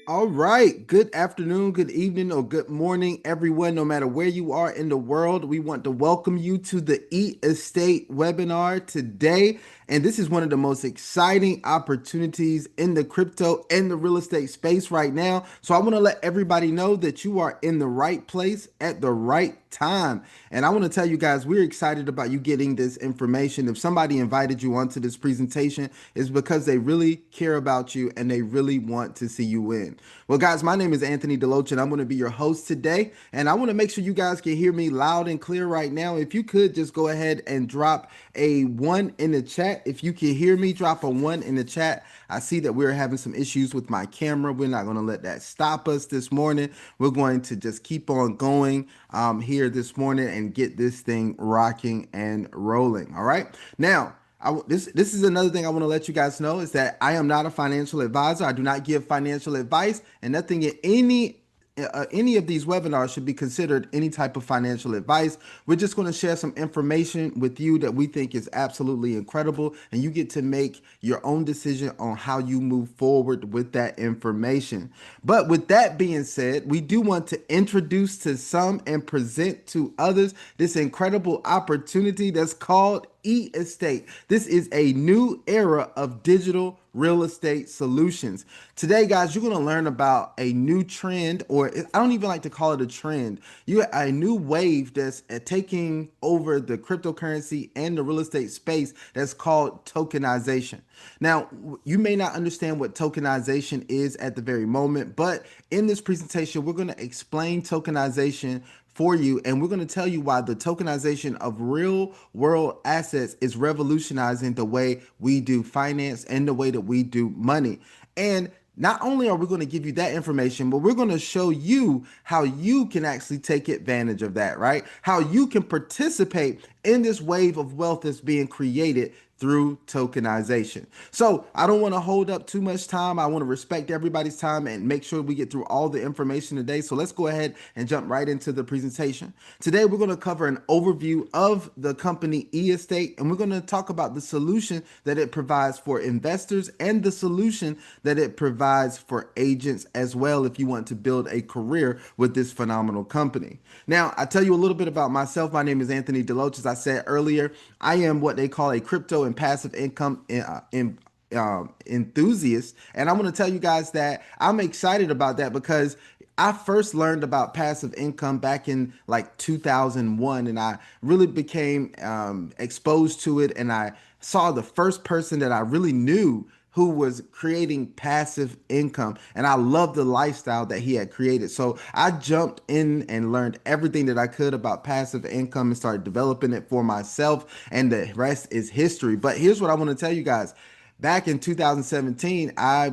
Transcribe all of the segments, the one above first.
All right. Good afternoon, good evening, or good morning, everyone. No matter where you are in the world, we want to welcome you to the E-Estate webinar today. And this is one of the most exciting opportunities in the crypto and the real estate space right now. So I want to let everybody know that you are in the right place at the right time. And I want to tell you guys, we're excited about you getting this information. If somebody invited you onto this presentation, it's because they really care about you and they really want to see you win. Well, guys, my name is Anthony Deloach, and I'm going to be your host today. And I want to make sure you guys can hear me loud and clear right now. If you could just go ahead and drop a one in the chat. If you can hear me, drop a one in the chat. I see that we're having some issues with my camera. We're not going to let that stop us this morning. We're going to just keep on going here this morning and get this thing rocking and rolling. All right. Now, this is another thing I want to let you guys know is that I am not a financial advisor. I do not give financial advice, and nothing in any of these webinars should be considered any type of financial advice. We're just going to share some information with you that we think is absolutely incredible, and you get to make your own decision on how you move forward with that information. But with that being said, we do want to introduce to some and present to others this incredible opportunity that's called E-Estate. This is a new era of digital real estate solutions. Today, guys, you're going to learn about a new trend, or I don't even like to call it a trend. A new wave that's taking over the cryptocurrency and the real estate space that's called tokenization. Now, you may not understand what tokenization is at the very moment, but in this presentation, we're going to explain tokenization for you, and we're going to tell you why the tokenization of real world assets is revolutionizing the way we do finance and the way that we do money. And not only are we going to give you that information, but we're going to show you how you can actually take advantage of that, right? How you can participate in this wave of wealth that's being created through tokenization. So I don't want to hold up too much time. I want to respect everybody's time and make sure we get through all the information today. So let's go ahead and jump right into the presentation. Today, we're going to cover an overview of the company E-Estate, and we're going to talk about the solution that it provides for investors and the solution that it provides for agents as well if you want to build a career with this phenomenal company. Now, I tell you a little bit about myself. My name is Anthony Deloach. As I said earlier, I am what they call a crypto and passive income enthusiast. And I want to tell you guys that I'm excited about that because I first learned about passive income back in like 2001, and I really became exposed to it. And I saw the first person that I really knew who was creating passive income. And I loved the lifestyle that he had created. So I jumped in and learned everything that I could about passive income and started developing it for myself. And the rest is history. But here's what I want to tell you guys. Back in 2017, I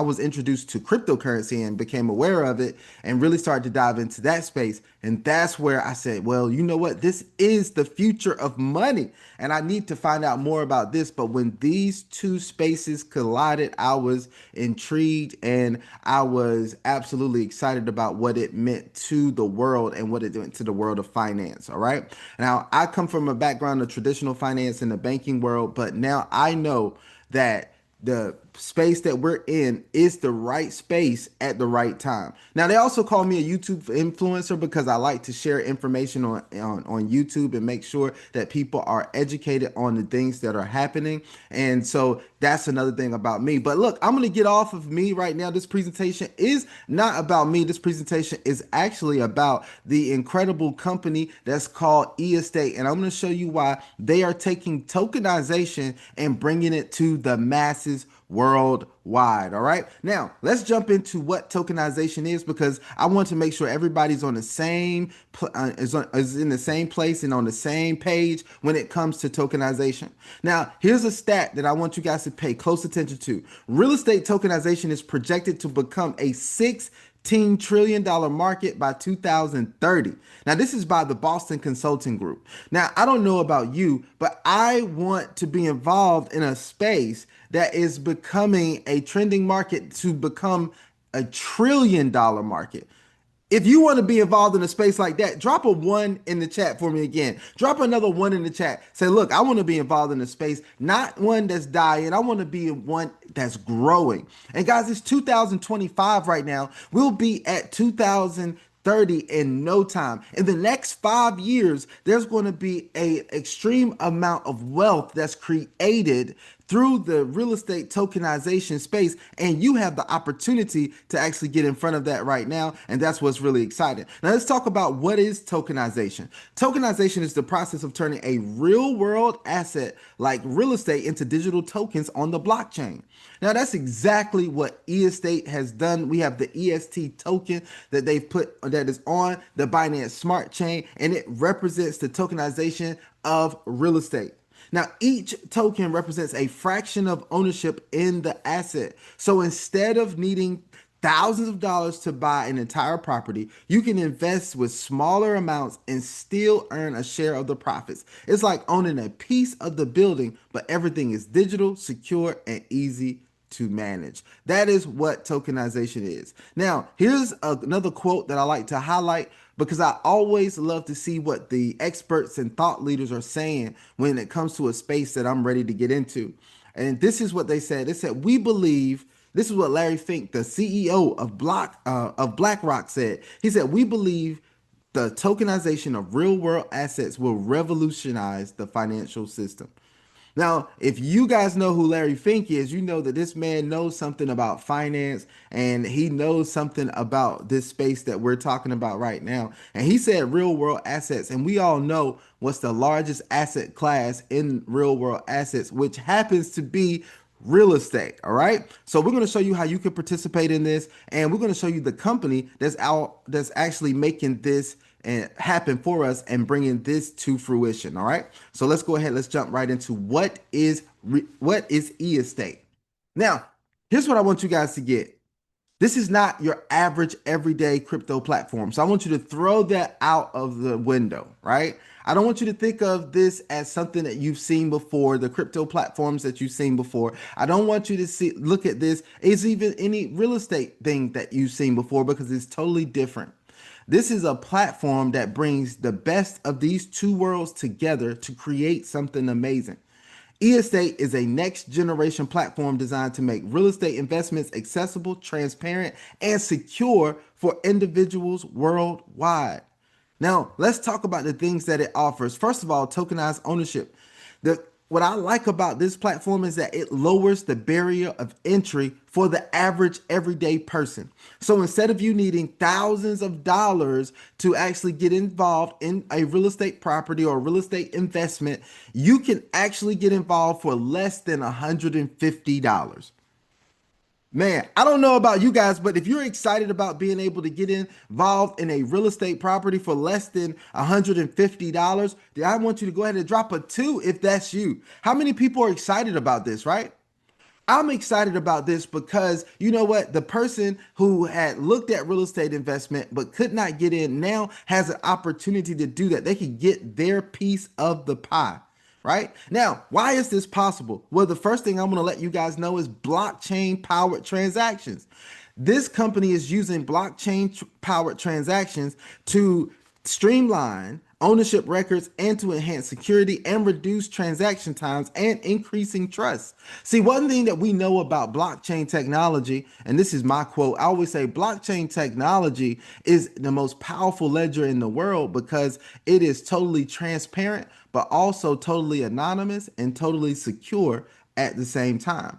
was introduced to cryptocurrency and became aware of it and really started to dive into that space. And that's where I said, well, you know what? This is the future of money. And I need to find out more about this. But when these two spaces collided, I was intrigued and I was absolutely excited about what it meant to the world and what it meant to the world of finance. All right. Now, I come from a background of traditional finance in the banking world, but now I know that the space that we're in is the right space at the right time. Now, they also call me a YouTube influencer because I like to share information on YouTube and make sure that people are educated on the things that are happening. And so that's another thing about me. But look, I'm going to get off of me right now. This presentation is not about me. This presentation is actually about the incredible company that's called E-Estate. And I'm going to show you why they are taking tokenization and bringing it to the masses worldwide. All right. Now let's jump into what tokenization is because I want to make sure everybody's on the same is in the same place and on the same page when it comes to tokenization. Now, here's a stat that I want you guys to pay close attention to. Real estate tokenization is projected to become a $16 trillion market by 2030. Now, this is by the Boston Consulting Group. Now, I don't know about you, but I want to be involved in a space that is becoming a trending market to become $1 trillion market. If you want to be involved in a space like that, drop a one in the chat for me again. Drop another one in the chat. Say, look, I want to be involved in a space, not one that's dying. I want to be in one that's growing. And guys, it's 2025 right now. We'll be at 2030 in no time. In the next 5 years, there's going to be a extreme amount of wealth that's created through the real estate tokenization space, and you have the opportunity to actually get in front of that right now, and that's what's really exciting. Now let's talk about what is tokenization. Tokenization is the process of turning a real world asset like real estate into digital tokens on the blockchain. Now that's exactly what eState has done. We have the EST token that they've put that is on the Binance Smart Chain, and it represents the tokenization of real estate. Now, each token represents a fraction of ownership in the asset. So instead of needing thousands of dollars to buy an entire property, you can invest with smaller amounts and still earn a share of the profits. It's like owning a piece of the building, but everything is digital, secure, and easy to manage. That is what tokenization is. Now, here's another quote that I like to highlight because I always love to see what the experts and thought leaders are saying when it comes to a space that I'm ready to get into. And this is what they said. They said, "We believe." This is what Larry Fink, the CEO of BlackRock, said. He said, "We believe the tokenization of real world assets will revolutionize the financial system." Now, if you guys know who Larry Fink is, you know that this man knows something about finance and he knows something about this space that we're talking about right now. And he said real world assets, and we all know what's the largest asset class in real world assets, which happens to be real estate. All right. So we're going to show you how you can participate in this, and we're going to show you the company that's actually making this and happen for us and bringing this to fruition. All right. So let's go ahead. Let's jump right into what is e-estate. Now, here's what I want you guys to get. This is not your average everyday crypto platform. So I want you to throw that out of the window, right? I don't want you to think of this as something that you've seen before, the crypto platforms that you've seen before. I don't want you to look at this as even any real estate thing that you've seen before, because it's totally different. This is a platform that brings the best of these two worlds together to create something amazing. eState is a next generation platform designed to make real estate investments accessible, transparent, and secure for individuals worldwide. Now, let's talk about the things that it offers. First of all, tokenized ownership. What I like about this platform is that it lowers the barrier of entry for the average everyday person. So instead of you needing thousands of dollars to actually get involved in a real estate property or real estate investment, you can actually get involved for less than $150. Man, I don't know about you guys, but if you're excited about being able to get involved in a real estate property for less than $150, then I want you to go ahead and drop a two if that's you. How many people are excited about this, right? I'm excited about this because you know what? The person who had looked at real estate investment but could not get in now has an opportunity to do that. They can get their piece of the pie. Right now, why is this possible? Well, the first thing I'm going to let you guys know is blockchain powered transactions. This company is using blockchain powered transactions to streamline ownership records and to enhance security and reduce transaction times and increasing trust. See, one thing that we know about blockchain technology, and this is my quote, I always say blockchain technology is the most powerful ledger in the world because it is totally transparent, but also totally anonymous and totally secure at the same time.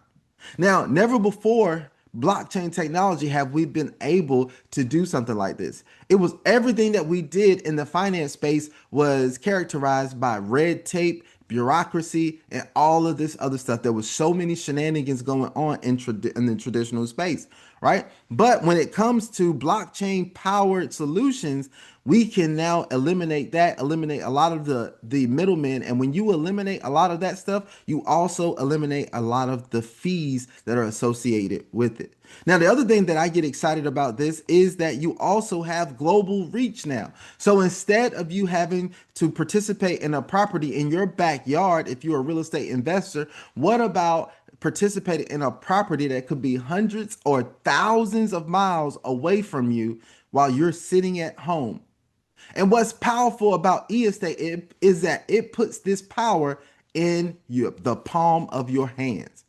Now, never before blockchain technology have we been able to do something like this. It was everything that we did in the finance space was characterized by red tape, bureaucracy, and all of this other stuff. There was so many shenanigans going on in the traditional space, right? But when it comes to blockchain powered solutions, we can now eliminate a lot of the middlemen. And when you eliminate a lot of that stuff, you also eliminate a lot of the fees that are associated with it. Now, the other thing that I get excited about this is that you also have global reach now. So instead of you having to participate in a property in your backyard, if you're a real estate investor, what about participating in a property that could be hundreds or thousands of miles away from you while you're sitting at home. And what's powerful about estate is that it puts this power in the palm of your hands.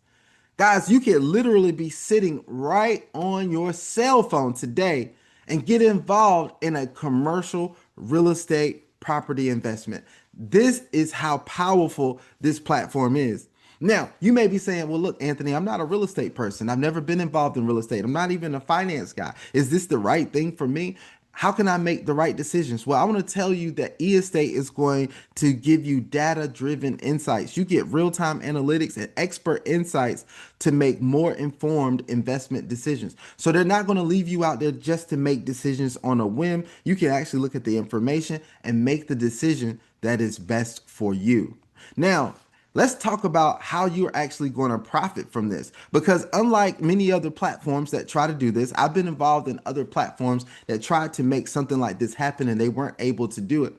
Guys, you can literally be sitting right on your cell phone today and get involved in a commercial real estate property investment. This is how powerful this platform is. Now, you may be saying, well, look, Anthony, I'm not a real estate person. I've never been involved in real estate. I'm not even a finance guy. Is this the right thing for me? How can I make the right decisions? Well, I want to tell you that eState is going to give you data driven insights. You get real time analytics and expert insights to make more informed investment decisions. So they're not going to leave you out there just to make decisions on a whim. You can actually look at the information and make the decision that is best for you. Now, let's talk about how you're actually going to profit from this. Because unlike many other platforms that try to do this, I've been involved in other platforms that tried to make something like this happen and they weren't able to do it.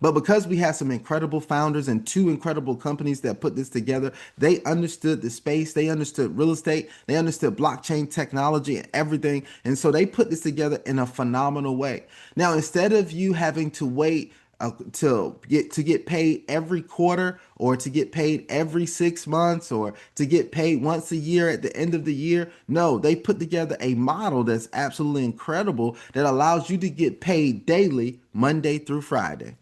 But because we have some incredible founders and two incredible companies that put this together, they understood the space, they understood real estate, they understood blockchain technology and everything. And so they put this together in a phenomenal way. Now, instead of you having to wait to get paid every quarter or to get paid every 6 months or to get paid once a year at the end of the year. No, they put together a model that's absolutely incredible that allows you to get paid daily, Monday through Friday.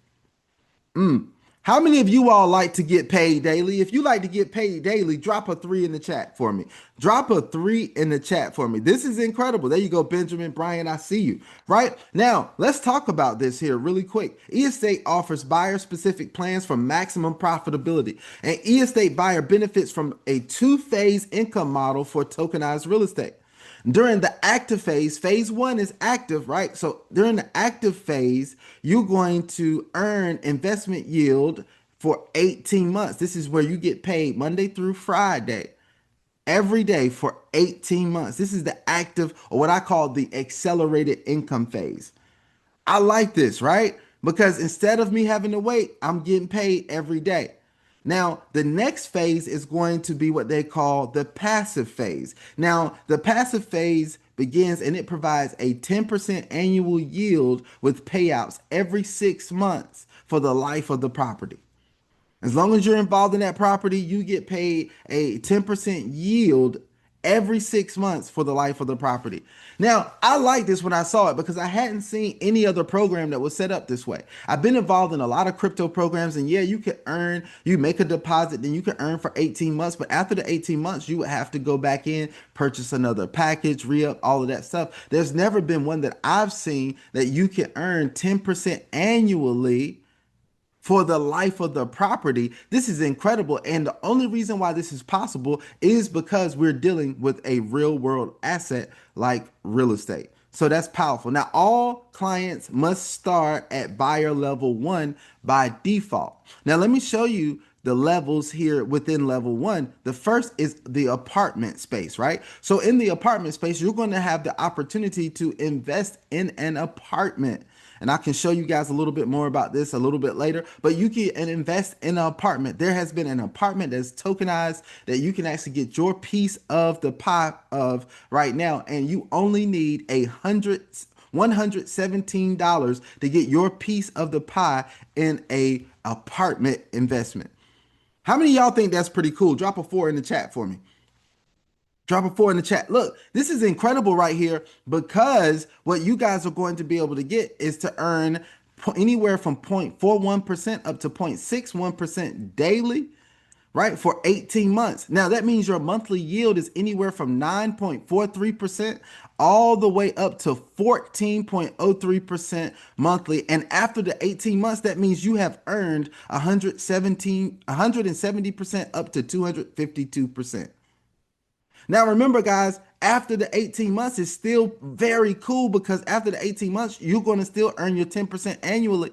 How many of you all like to get paid daily? If you like to get paid daily, drop a three in the chat for me. Drop a three in the chat for me. This is incredible. There you go, Benjamin, Brian, I see you. Right now, let's talk about this here really quick. eState offers buyer-specific plans for maximum profitability. An eState buyer benefits from a two-phase income model for tokenized real estate. During the active phase, phase one is active, right? So during the active phase, you're going to earn investment yield for 18 months. This is where you get paid Monday through Friday, every day for 18 months. This is the active, or what I call the accelerated income phase. I like this, right? Because instead of me having to wait, I'm getting paid every day. Now, the next phase is going to be what they call the passive phase. Now, the passive phase begins and it provides a 10% annual yield with payouts every 6 months for the life of the property. As long as you're involved in that property, you get paid a 10% yield every 6 months for the life of the property. Now, I like this when I saw it because I hadn't seen any other program that was set up this way. I've been involved in a lot of crypto programs, and yeah, you could earn, you make a deposit, then you can earn for 18 months. But after the 18 months, you would have to go back in, purchase another package, re-up, all of that stuff. There's never been one that I've seen that you can earn 10% annually for the life of the property. This is incredible. And the only reason why this is possible is because we're dealing with a real world asset like real estate. So that's powerful. Now, all clients must start at buyer level one by default. Now, let me show you the levels here within level one. The first is the apartment space, right? So in the apartment space, you're going to have the opportunity to invest in an apartment. And I can show you guys a little bit more about this a little bit later, but you can invest in an apartment. There has been an apartment that's tokenized that you can actually get your piece of the pie of right now. And you only need $117 to get your piece of the pie in a apartment investment. How many of y'all think that's pretty cool? Drop a four in the chat for me. Drop a four in the chat. Look, this is incredible right here because what you guys are going to be able to get is to earn anywhere from 0.41% up to 0.61% daily, right? For 18 months. Now that means your monthly yield is anywhere from 9.43% all the way up to 14.03% monthly. And after the 18 months, that means you have earned 170% up to 252%. Now, remember, guys, after the 18 months is still very cool because after the 18 months, you're going to still earn your 10% annually.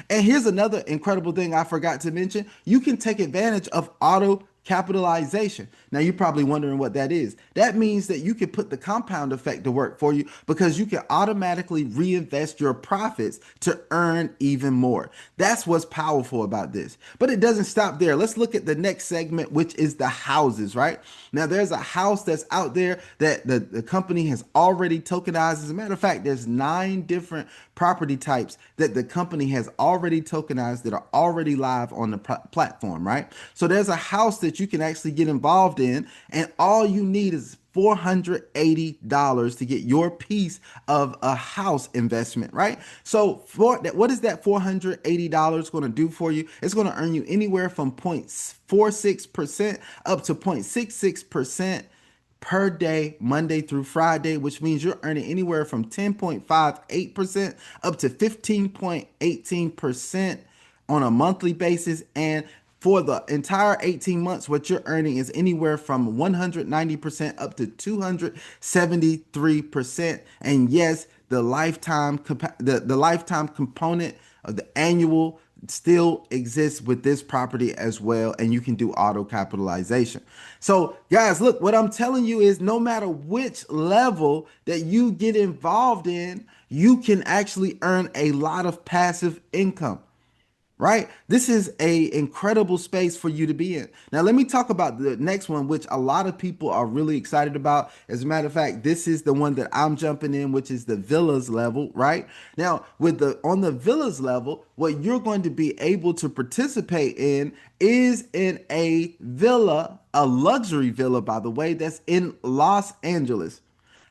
And here's another incredible thing I forgot to mention. You can take advantage of auto capitalization. Now you're probably wondering what that is. That means that you can put the compound effect to work for you because you can automatically reinvest your profits to earn even more. That's what's powerful about this. But it doesn't stop there. Let's look at the next segment, which is the houses, right? Now there's a house that's out there that the company has already tokenized. As a matter of fact, there's 9 different property types that the company has already tokenized that are already live on the platform, right? So there's a house that you can actually get involved in, and all you need is $480 to get your piece of a house investment, right? So for that, what is that $480 going to do for you? It's going to earn you anywhere from 0.46% up to 0.66% per day, Monday through Friday, which means you're earning anywhere from 10.58% up to 15.18% on a monthly basis. And for the entire 18 months, what you're earning is anywhere from 190% up to 273%. And yes, the lifetime component of the annual still exists with this property as well, and you can do auto capitalization. So guys, look, what I'm telling you is no matter which level that you get involved in, you can actually earn a lot of passive income, right? This is a incredible space for you to be in. Now, let me talk about the next one, which a lot of people are really excited about. As a matter of fact, this is the one that I'm jumping in, which is the villas level, right? Now, with the on the villas level, what you're going to be able to participate in is in a villa, a luxury villa, by the way, that's in Los Angeles.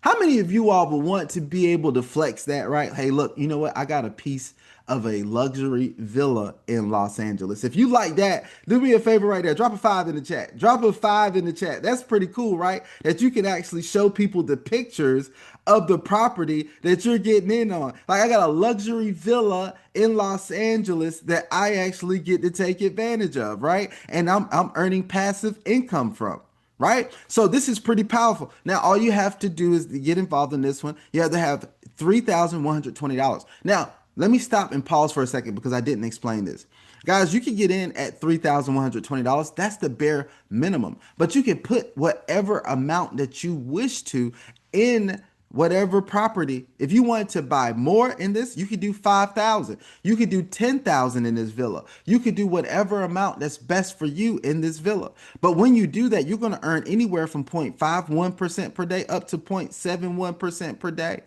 How many of you all would want to be able to flex that, right? Hey, look, you know what? I got a piece of a luxury villa in Los Angeles. If you like that, do me a favor right there. Drop a 5 in the chat. Drop a 5 in the chat. That's pretty cool, right? That you can actually show people the pictures of the property that you're getting in on. Like, I got a luxury villa in Los Angeles that I actually get to take advantage of, right? And I'm earning passive income from. Right? So this is pretty powerful. Now, all you have to do is to get involved in this one. You have to have $3,120. Now, let me stop and pause for a second because I didn't explain this. Guys, you can get in at $3,120. That's the bare minimum. But you can put whatever amount that you wish to in whatever property. If you wanted to buy more in this, you could do 5,000. You could do 10,000 in this villa. You could do whatever amount that's best for you in this villa. But when you do that, you're going to earn anywhere from 0.51% per day up to 0.71% per day.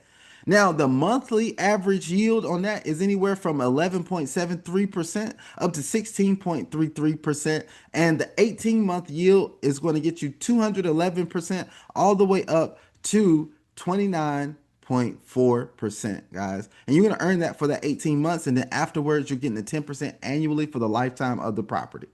Now, the monthly average yield on that is anywhere from 11.73% up to 16.33%. And the 18-month yield is going to get you 211% all the way up to 29.4%, guys. And you're going to earn that for that 18 months. And then afterwards, you're getting the 10% annually for the lifetime of the property.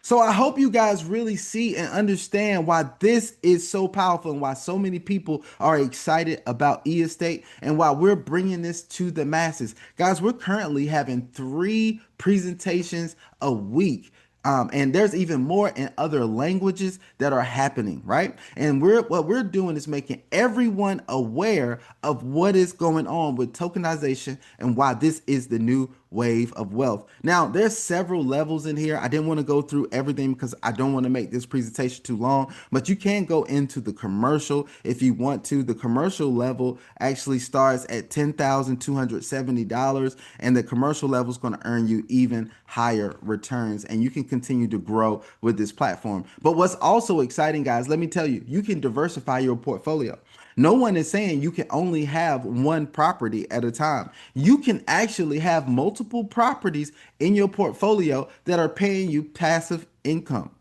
So I hope you guys really see and understand why this is so powerful and why so many people are excited about e-estate and why we're bringing this to the masses. Guys, we're currently having 3 presentations a week. And there's even more in other languages that are happening, right? And what we're doing is making everyone aware of what is going on with tokenization and why this is the new wave of wealth. Now, there's several levels in here. I didn't want to go through everything because I don't want to make this presentation too long, but you can go into the commercial if you want to. The commercial level actually starts at $10,270, and the commercial level is going to earn you even higher returns, and you can continue to grow with this platform. But what's also exciting, guys, let me tell you, you can diversify your portfolio. No one is saying you can only have one property at a time. You can actually have multiple properties in your portfolio that are paying you passive income.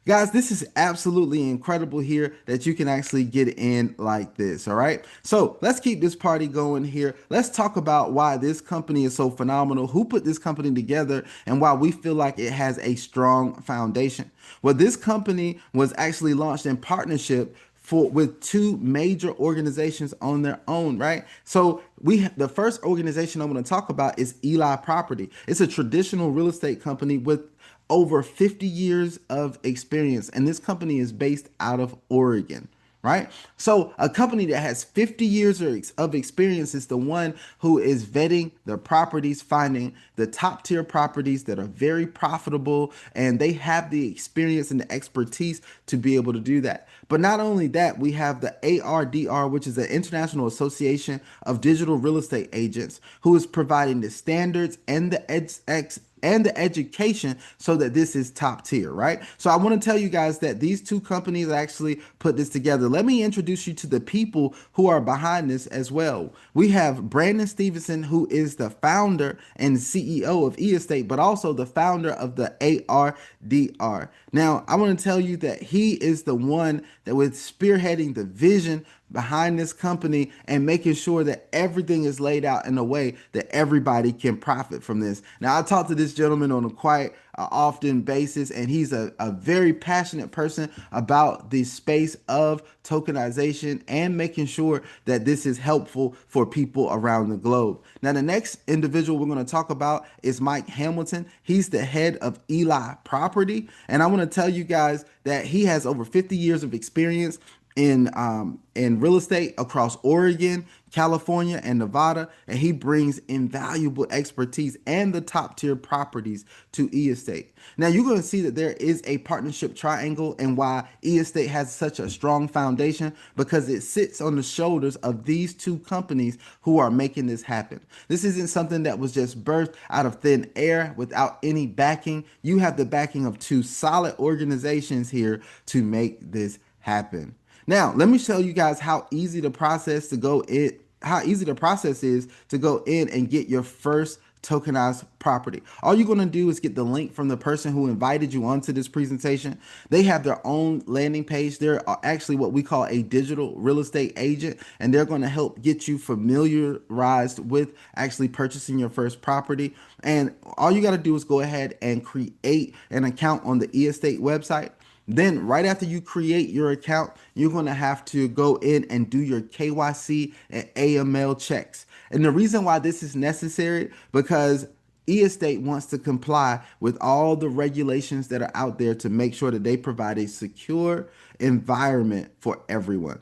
Guys, this is absolutely incredible here that you can actually get in like this. All right. So let's keep this party going here. Let's talk about why this company is so phenomenal, who put this company together, and why we feel like it has a strong foundation. Well, this company was actually launched in partnership with 2 major organizations on their own, right? So the first organization I'm going to talk about is Eli Property. It's a traditional real estate company with over 50 years of experience, and this company is based out of Oregon. right? So a company that has 50 years of experience is the one who is vetting the properties, finding the top tier properties that are very profitable, and they have the experience and the expertise to be able to do that. But not only that, we have the ARDR, which is the International Association of Digital Real Estate Agents, who is providing the standards and the education so that this is top tier, right? So I want to tell you guys that these two companies actually put this together. Let me introduce you to the people who are behind this as well. We have Brandon Stevenson, who is the founder and CEO of eEstate, but also the founder of the ARDR. Now, I want to tell you that he is the one that was spearheading the vision behind this company and making sure that everything is laid out in a way that everybody can profit from this. Now, I talk to this gentleman on a quite often basis, and he's a very passionate person about the space of tokenization and making sure that this is helpful for people around the globe. Now, the next individual we're going to talk about is Mike Hamilton. He's the head of Eli Property, and I want to tell you guys that he has over 50 years of experience in real estate across Oregon, California, and Nevada, and he brings invaluable expertise and the top tier properties to eEstate. Now you're going to see that there is a partnership triangle and why eEstate has such a strong foundation because it sits on the shoulders of these two companies who are making this happen. This isn't something that was just birthed out of thin air without any backing. You have the backing of two solid organizations here to make this happen. Now, let me show you guys how easy the process is to go in and get your first tokenized property. All you're going to do is get the link from the person who invited you onto this presentation. They have their own landing page. They're actually what we call a digital real estate agent, and they're going to help get you familiarized with actually purchasing your first property. And all you got to do is go ahead and create an account on the eEstate website. Then right after you create your account, you're going to have to go in and do your KYC and AML checks. And the reason why this is necessary because eEstate wants to comply with all the regulations that are out there to make sure that they provide a secure environment for everyone.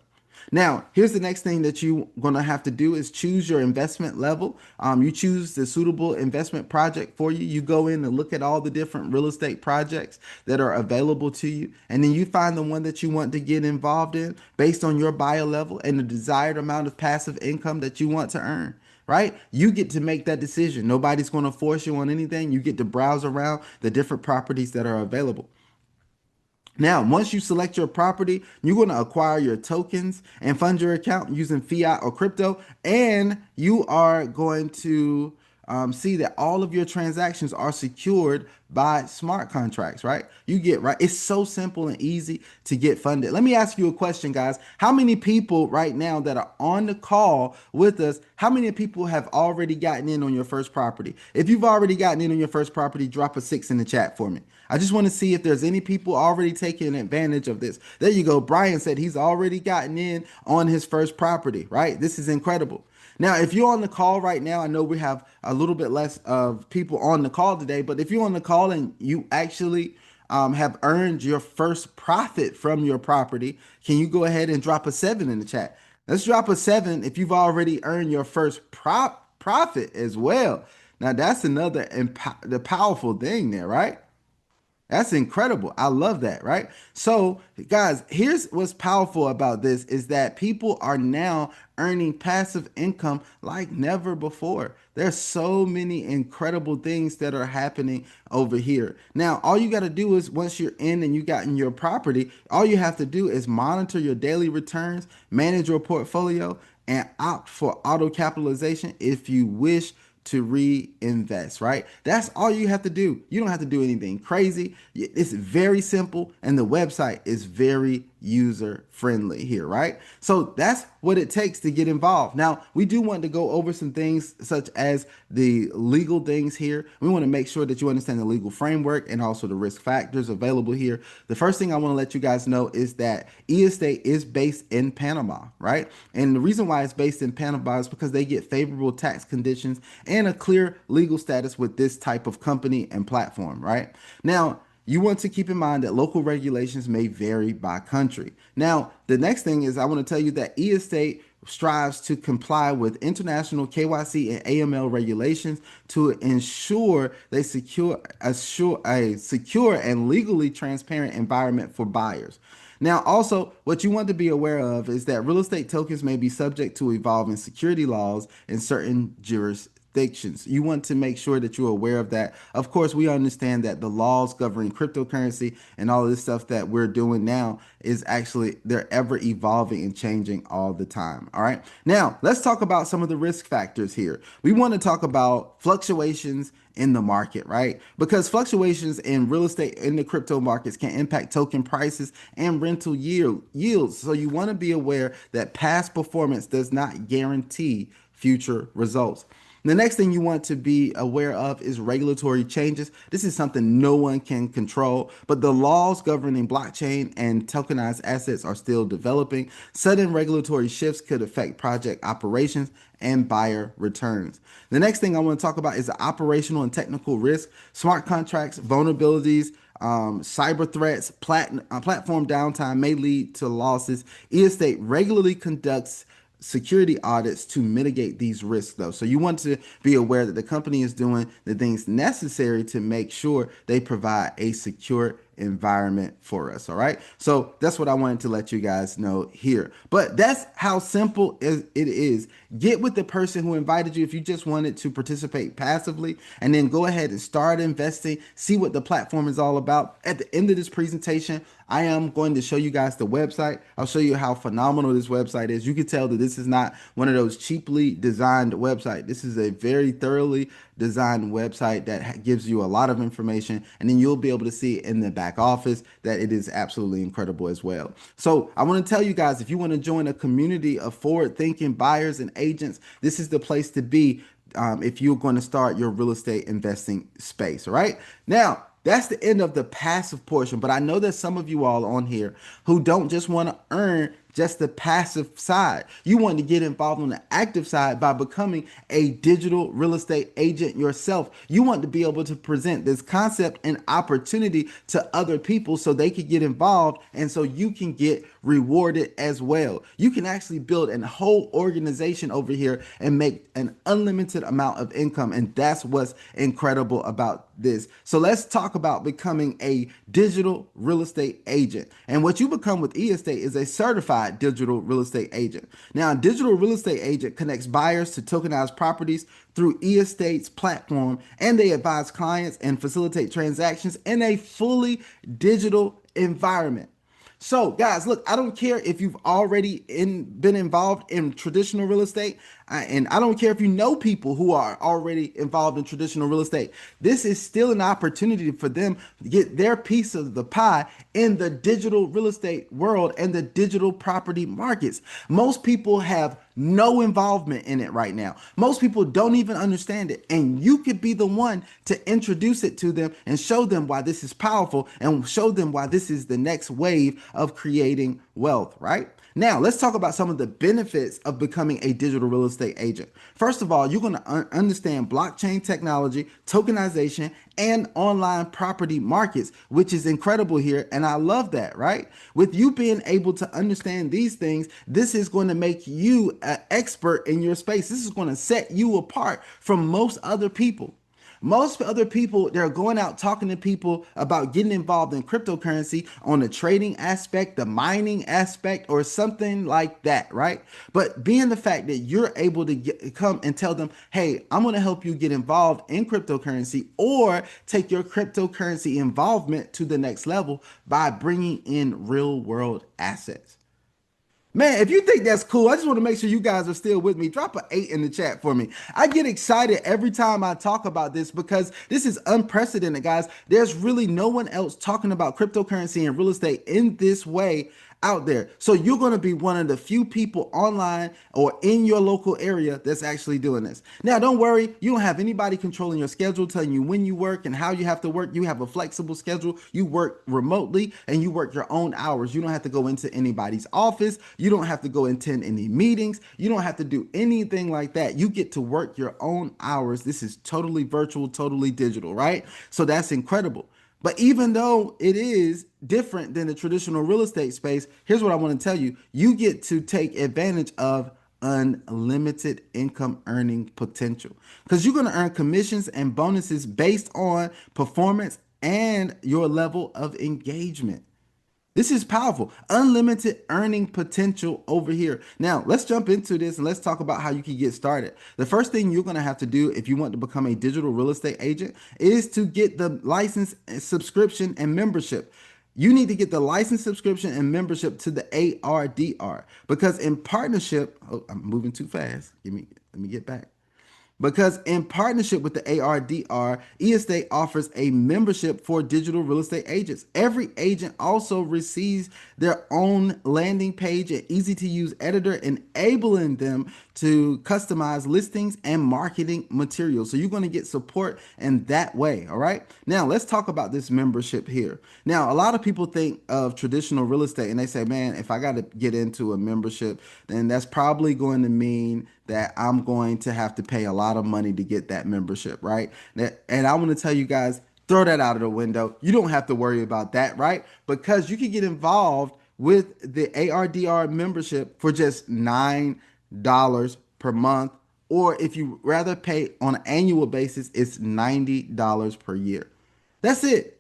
Now, here's the next thing that you're going to have to do is choose your investment level. You choose the suitable investment project for you. You go in and look at all the different real estate projects that are available to you. And then you find the one that you want to get involved in based on your buyer level and the desired amount of passive income that you want to earn, right? You get to make that decision. Nobody's going to force you on anything. You get to browse around the different properties that are available. Now, once you select your property, you're going to acquire your tokens and fund your account using fiat or crypto. And you are going to see that all of your transactions are secured by smart contracts, right? You get right. It's so simple and easy to get funded. Let me ask you a question, guys. How many people right now that are on the call with us, how many people have already gotten in on your first property? If you've already gotten in on your first property, drop a 6 in the chat for me. I just want to see if there's any people already taking advantage of this. There you go. Brian said he's already gotten in on his first property, right? This is incredible. Now, if you're on the call right now, I know we have a little bit less of people on the call today, but if you're on the call and you actually have earned your first profit from your property, can you go ahead and drop a 7 in the chat? Let's drop a 7 if you've already earned your first profit as well. Now, that's another the powerful thing there, right? That's incredible. I love that, right? So, guys, here's what's powerful about this is that people are now earning passive income like never before. There's so many incredible things that are happening over here. Now, all you got to do is once you're in and you got in your property, all you have to do is monitor your daily returns, manage your portfolio, and opt for auto capitalization if you wish to reinvest, right? That's all you have to do. You don't have to do anything crazy. It's very simple and the website is very user friendly here, right? So that's what it takes to get involved. Now, we do want to go over some things such as the legal things here. We want to make sure that you understand the legal framework and also the risk factors available here. The first thing I want to let you guys know is that eEstate is based in Panama, right? And the reason why it's based in Panama is because they get favorable tax conditions and a clear legal status with this type of company and platform, right? Now, You want to keep in mind that local regulations may vary by country. Now, the next thing is I want to tell you that e-estate strives to comply with international KYC and AML regulations to ensure they assure a secure and legally transparent environment for buyers. Now, also, what you want to be aware of is that real estate tokens may be subject to evolving security laws in certain jurisdictions. You want to make sure that you're aware of that. Of course, we understand that the laws governing cryptocurrency and all of this stuff that we're doing now is actually they're ever evolving and changing all the time. All right. Now, let's talk about some of the risk factors here. We want to talk about fluctuations in the market, right? Because fluctuations in real estate in the crypto markets can impact token prices and rental yields. So you want to be aware that past performance does not guarantee future results. The next thing you want to be aware of is regulatory changes. This is something no one can control, but the laws governing blockchain and tokenized assets are still developing. Sudden regulatory shifts could affect project operations and buyer returns. The next thing I want to talk about is the operational and technical risk, smart contracts, vulnerabilities, cyber threats, platform downtime may lead to losses. E-estate regularly conducts security audits to mitigate these risks though. So you want to be aware that the company is doing the things necessary to make sure they provide a secure environment for us. All right. So that's what I wanted to let you guys know here. But that's how simple it is. Get with the person who invited you if you just wanted to participate passively, and then go ahead and start investing, see what the platform is all about. At the end of this presentation, I am going to show you guys the website. I'll show you how phenomenal this website is. You can tell that this is not one of those cheaply designed websites. This is a very thoroughly designed website that gives you a lot of information, and then you'll be able to see in the back office that it is absolutely incredible as well. So I want to tell you guys, if you want to join a community of forward-thinking buyers and agents, this is the place to be if you're going to start your real estate investing space. All right. Now, that's the end of the passive portion, but I know there's some of you all on here who don't just want to earn just the passive side. You want to get involved on the active side by becoming a digital real estate agent yourself. You want to be able to present this concept and opportunity to other people so they can get involved and so you can get rewarded as well. You can actually build a whole organization over here and make an unlimited amount of income, and that's what's incredible about this. So let's talk about becoming a digital real estate agent. And what you become with e-estate is a certified digital real estate agent. Now, a digital real estate agent connects buyers to tokenized properties through e-estate's platform, and they advise clients and facilitate transactions in a fully digital environment. So, guys, look, I don't care if you've already been involved in traditional real estate, and I don't care if you know people who are already involved in traditional real estate. This is still an opportunity for them to get their piece of the pie in the digital real estate world and the digital property markets. Most people have no involvement in it right now. Most people don't even understand it. And you could be the one to introduce it to them and show them why this is powerful and show them why this is the next wave of creating wealth, right? Now, let's talk about some of the benefits of becoming a digital real estate agent. First of all, you're going to understand blockchain technology, tokenization, and online property markets, which is incredible here. And I love that, right? With you being able to understand these things, this is going to make you an expert in your space. This is going to set you apart from most other people. Most other people, they're going out talking to people about getting involved in cryptocurrency on the trading aspect, the mining aspect, or something like that, right? But being the fact that you're able to come and tell them, hey, I'm going to help you get involved in cryptocurrency or take your cryptocurrency involvement to the next level by bringing in real world assets. Man, if you think that's cool, I just want to make sure you guys are still with me. Drop an 8 in the chat for me. I get excited every time I talk about this because this is unprecedented, guys. There's really no one else talking about cryptocurrency and real estate in this way out there. So you're going to be one of the few people online or in your local area that's actually doing this. Now, don't worry. You don't have anybody controlling your schedule, telling you when you work and how you have to work. You have a flexible schedule. You work remotely and you work your own hours. You don't have to go into anybody's office. You don't have to go attend any meetings. You don't have to do anything like that. You get to work your own hours. This is totally virtual, totally digital, right? So that's incredible. But even though it is different than the traditional real estate space, here's what I want to tell you. You get to take advantage of unlimited income earning potential because you're going to earn commissions and bonuses based on performance and your level of engagement. This is powerful. Unlimited earning potential over here. Now, let's jump into this and let's talk about how you can get started. The first thing you're going to have to do if you want to become a digital real estate agent is to get the license, subscription, and membership. You need to get the license, subscription, and membership to the ARDR because in partnership, oh, I'm moving too fast. Let me get back. Because in partnership with the ARDR, eState offers a membership for digital real estate agents. Every agent also receives their own landing page and easy to use editor, enabling them to customize listings and marketing materials. So you're going to get support in that way. All right. Now let's talk about this membership here. Now, a lot of people think of traditional real estate and they say, man, if I got to get into a membership, then that's probably going to mean that I'm going to have to pay a lot of money to get that membership, right? And I want to tell you guys, throw that out of the window. You don't have to worry about that, right? Because you can get involved with the ARDR membership for just $9 per month. Or if you rather pay on an annual basis, it's $90 per year. That's it.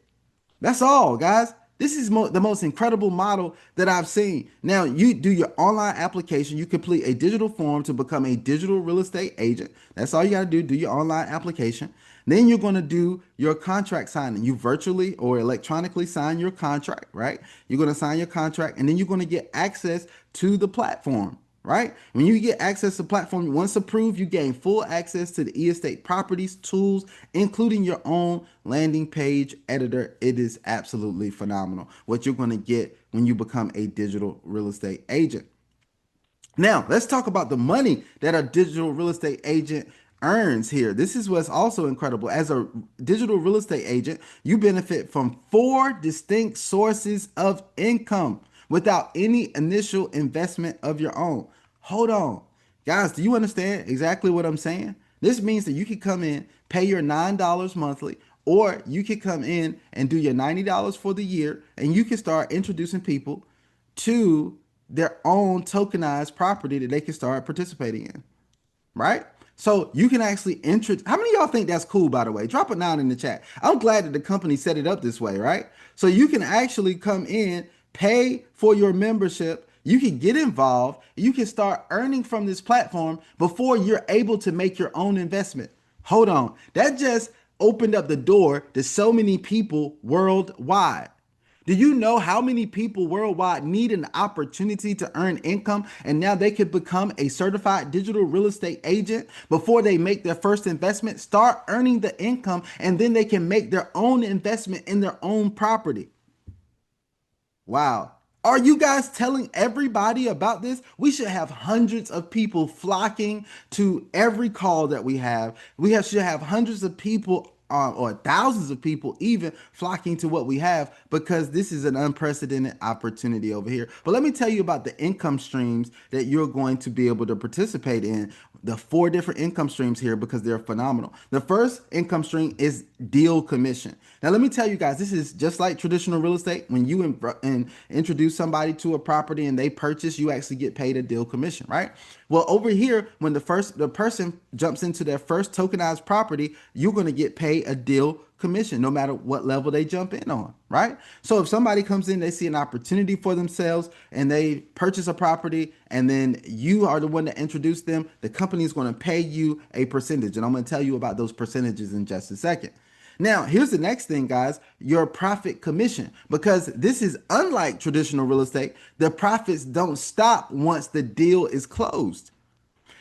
That's all, guys. This is the most incredible model that I've seen. Now, you do your online application. You complete a digital form to become a digital real estate agent. That's all you got to do. Do your online application. Then you're going to do your contract signing. You virtually or electronically sign your contract, right? You're going to sign your contract and then you're going to get access to the platform. Right? When you get access to the platform, once approved, you gain full access to the eState properties, tools, including your own landing page editor. It is absolutely phenomenal what you're going to get when you become a digital real estate agent. Now, let's talk about the money that a digital real estate agent earns here. This is what's also incredible. As a digital real estate agent, you benefit from four distinct sources of income without any initial investment of your own. Hold on. Guys, do you understand exactly what I'm saying? This means that you can come in, pay your $9 monthly, or you can come in and do your $90 for the year, and you can start introducing people to their own tokenized property that they can start participating in, right? So you can actually introduce. How many of y'all think that's cool, by the way? Drop it down in the chat. I'm glad that the company set it up this way, right? So you can actually come in, pay for your membership. You can get involved. You can start earning from this platform before you're able to make your own investment. Hold on. That just opened up the door to so many people worldwide. Do you know how many people worldwide need an opportunity to earn income and now they could become a certified digital real estate agent before they make their first investment? Start earning the income and then they can make their own investment in their own property. Wow. Are you guys telling everybody about this? We should have hundreds of people flocking to every call that we have. Should have hundreds of people or thousands of people even flocking to what we have because this is an unprecedented opportunity over here. But let me tell you about the income streams that you're going to be able to participate in. The four different income streams here because they're phenomenal. The first income stream is deal commission. Now, let me tell you guys, this is just like traditional real estate. When you introduce somebody to a property and they purchase, you actually get paid a deal commission, right? Well, over here, when the person jumps into their first tokenized property, you're going to get paid a deal commission no matter what level they jump in on, right? So if somebody comes in, they see an opportunity for themselves and they purchase a property and then you are the one that introduced them, the company is going to pay you a percentage. And I'm going to tell you about those percentages in just a second. Now, here's the next thing, guys, your profit commission, because this is unlike traditional real estate. The profits don't stop once the deal is closed.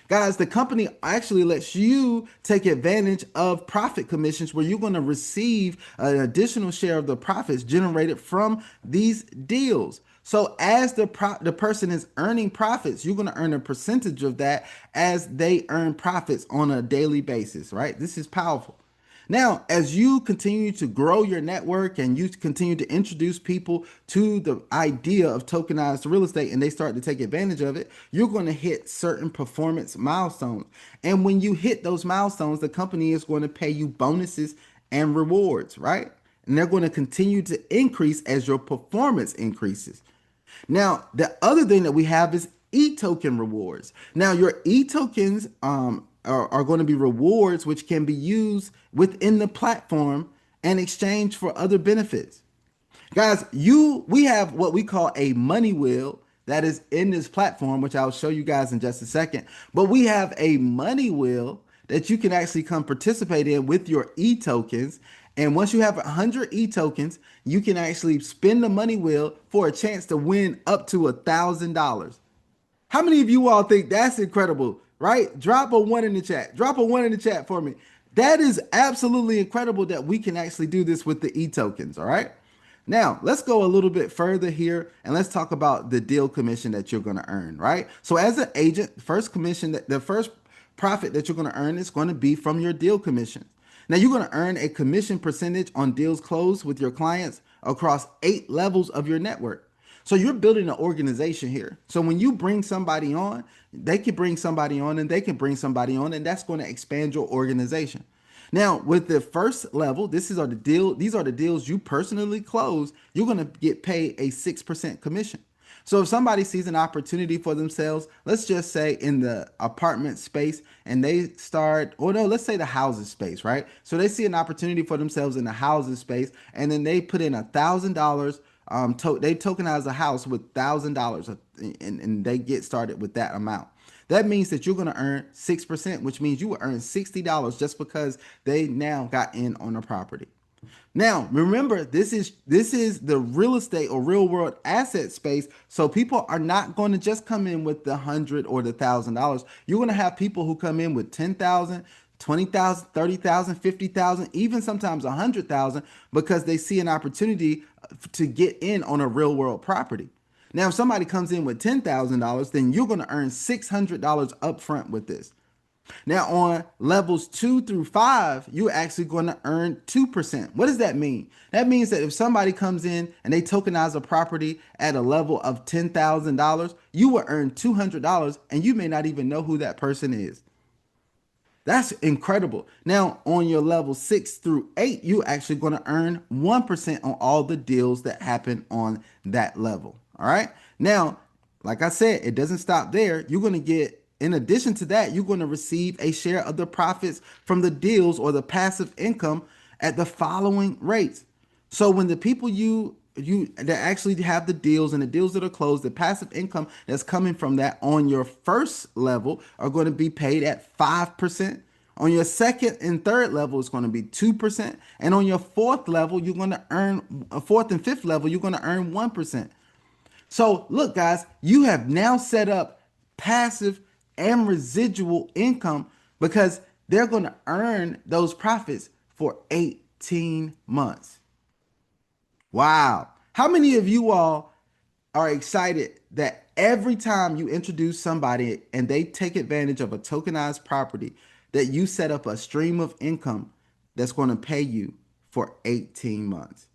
Guys, the company actually lets you take advantage of profit commissions where you're going to receive an additional share of the profits generated from these deals. So as the person is earning profits, you're going to earn a percentage of that as they earn profits on a daily basis, right? This is powerful. Now, as you continue to grow your network and you continue to introduce people to the idea of tokenized real estate and they start to take advantage of it, you're going to hit certain performance milestones. And when you hit those milestones, the company is going to pay you bonuses and rewards, right? and they're going to continue to increase as your performance increases. Now, the other thing that we have is e-token rewards. Now, your e-tokens are going to be rewards which can be used within the platform in exchange for other benefits. Guys, we have what we call a money wheel that is in this platform, which I'll show you guys in just a second. But we have a money wheel that you can actually come participate in with your e-tokens. And once you have 100 e-tokens, you can actually spin the money wheel for a chance to win up to $1,000. How many of you all think that's incredible, right? Drop a one in the chat. Drop a one in the chat for me. That is absolutely incredible that we can actually do this with the e-tokens, all right? Now, let's go a little bit further here and let's talk about the deal commission that you're going to earn, right? So as an agent, first commission, the first profit that you're going to earn is going to be from your deal commission. Now, you're going to earn a commission percentage on deals closed with your clients across 8 levels of your network. So you're building an organization here. So when you bring somebody on, they can bring somebody on and they can bring somebody on, and that's going to expand your organization. Now, with the first level, these are the deals you personally close, you're going to get paid a 6% commission. So if somebody sees an opportunity for themselves, let's just say in the apartment space and they start, or no, let's say the housing space, right? So they see an opportunity for themselves in the housing space and then they put in $1,000. They tokenize a house with $1,000 and they get started with that amount. That means that you're going to earn 6%, which means you will earn $60 just because they now got in on the property. Now, remember, this is the real estate or real world asset space. So people are not going to just come in with the 100 or the $1,000. You're going to have people who come in with 10,000, 20,000, 30,000, 50,000, even sometimes 100,000 because they see an opportunity to get in on a real world property. Now, if somebody comes in with $10,000, then you're going to earn $600 upfront with this. Now, on levels 2 through 5, you're actually going to earn 2%. What does that mean? That means that if somebody comes in and they tokenize a property at a level of $10,000, you will earn $200 and you may not even know who that person is. That's incredible. Now, on your level 6 through 8, you're actually going to earn 1% on all the deals that happen on that level. All right. Now, like I said, it doesn't stop there. You're going to get, in addition to that, you're going to receive a share of the profits from the deals or the passive income at the following rates. So when the people that actually have the deals and the deals that are closed, the passive income that's coming from that on your first level are going to be paid at 5%. On your second and third level, it's going to be 2%. And on your fourth level, you're going to earn fourth and fifth level, you're going to earn 1%. So look, guys, you have now set up passive and residual income because they're going to earn those profits for 18 months. Wow. How many of you all are excited that every time you introduce somebody and they take advantage of a tokenized property, that you set up a stream of income that's going to pay you for 18 months?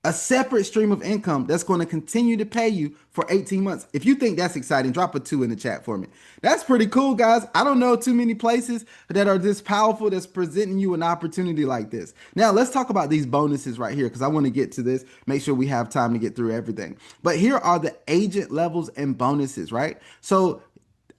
A separate stream of income that's going to continue to pay you for 18 months. If you think that's exciting, drop a 2 in the chat for me. That's pretty cool, guys. I don't know too many places that are this powerful that's presenting you an opportunity like this. Now, let's talk about these bonuses right here because I want to get to this, make sure we have time to get through everything. But here are the agent levels and bonuses, right? So